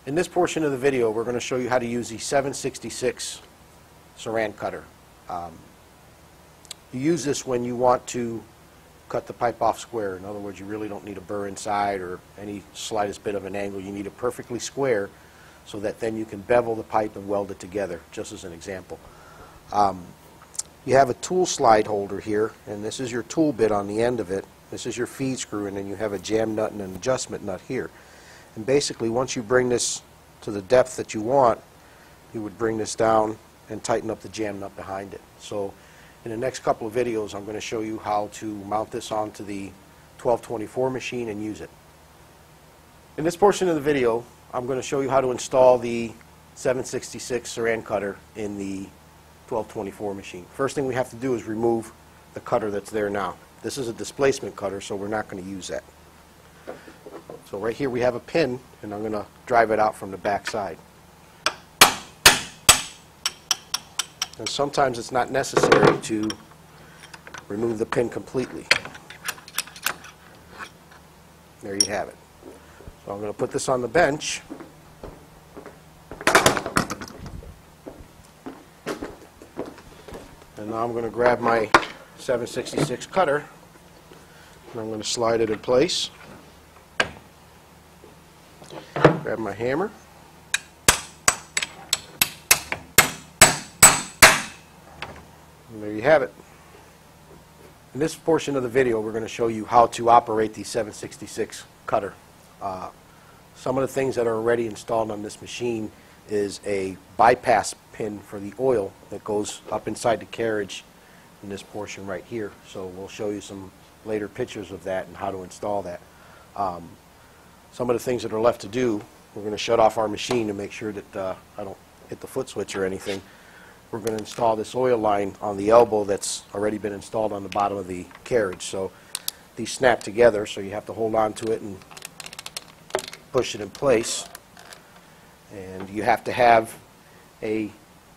In this portion of the video, we're going to show you how to use the 766 Saran Cutter. You use this when you want to cut the pipe off square. In other words, you really don't need a burr inside or any slightest bit of an angle. You need it perfectly square so that then you can bevel the pipe and weld it together, just as an example. You have a tool slide holder here, and this is your tool bit on the end of it. This is your feed screw, and then you have a jam nut and an adjustment nut here. And basically, once you bring this to the depth that you want, you would bring this down and tighten up the jam nut behind it. So in the next couple of videos, I'm going to show you how to mount this onto the 1224 machine and use it. In this portion of the video, I'm going to show you how to install the 766 Saran Cutter in the 1224 machine. First thing we have to do is remove the cutter that's there now. This is a displacement cutter, so we're not going to use that. So right here we have a pin, and I'm going to drive it out from the back side. And sometimes it's not necessary to remove the pin completely. There you have it. So I'm going to put this on the bench. And now I'm going to grab my 766 cutter, and I'm going to slide it in place. Grab my hammer. And there you have it. In this portion of the video, we're going to show you how to operate the 766 cutter. Some of the things that are already installed on this machine is a bypass pin for the oil that goes up inside the carriage in this portion right here. So we'll show you some later pictures of that and how to install that. Some of the things that are left to do, we're going to shut off our machine to make sure that I don't hit the foot switch or anything. We're going to install this oil line on the elbow that's already been installed on the bottom of the carriage. So these snap together, so you have to hold on to it and push it in place. And you have to have a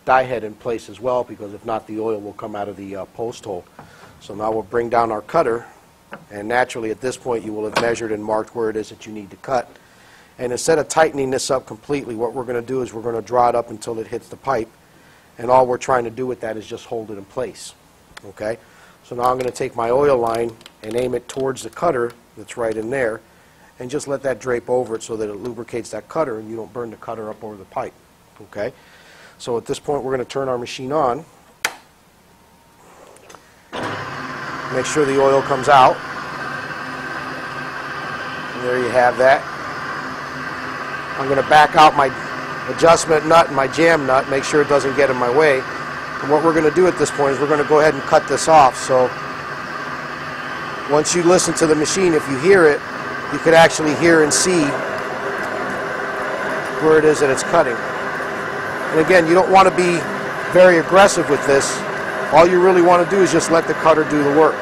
die head in place as well, because if not, the oil will come out of the post hole. So now we'll bring down our cutter, and naturally at this point you will have measured and marked where it is that you need to cut. And instead of tightening this up completely, what we're going to do is we're going to draw it up until it hits the pipe, and all we're trying to do with that is just hold it in place. Okay? So now I'm going to take my oil line and aim it towards the cutter that's right in there, and just let that drape over it so that it lubricates that cutter and you don't burn the cutter up over the pipe. Okay? So at this point we're going to turn our machine on. Make sure the oil comes out. And there you have that. I'm going to back out my adjustment nut and my jam nut, make sure it doesn't get in my way. And what we're going to do at this point is we're going to go ahead and cut this off. So once you listen to the machine, if you hear it, you could actually hear and see where it is that it's cutting. And again, you don't want to be very aggressive with this. All you really want to do is just let the cutter do the work.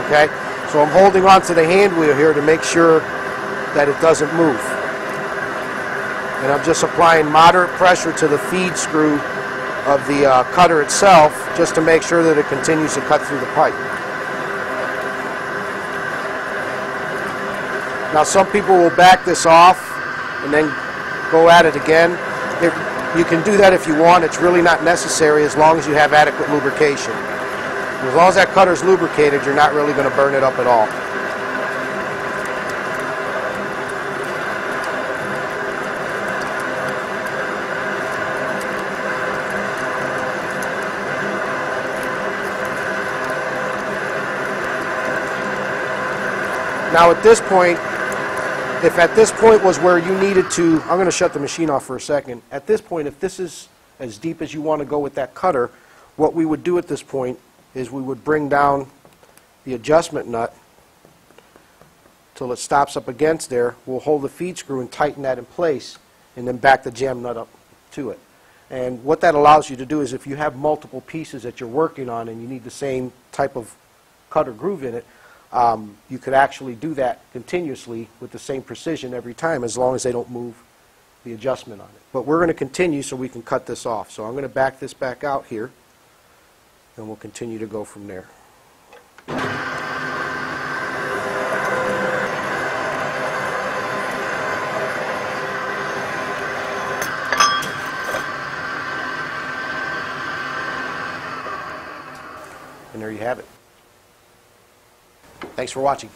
Okay? So I'm holding on to the hand wheel here to make sure that it doesn't move. And I'm just applying moderate pressure to the feed screw of the cutter itself, just to make sure that it continues to cut through the pipe. Now some people will back this off and then go at it again. You can do that if you want. It's really not necessary as long as you have adequate lubrication. As long as that cutter's lubricated, you're not really going to burn it up at all. Now at this point, if at this point was where you needed to, I'm going to shut the machine off for a second. At this point, if this is as deep as you want to go with that cutter, what we would do at this point is we would bring down the adjustment nut till it stops up against there. We'll hold the feed screw and tighten that in place, and then back the jam nut up to it. And what that allows you to do is if you have multiple pieces that you're working on and you need the same type of cutter groove in it, you could actually do that continuously with the same precision every time, as long as they don't move the adjustment on it. But we're going to continue so we can cut this off. So I'm going to back this back out here, and we'll continue to go from there. you have it. Thanks for watching.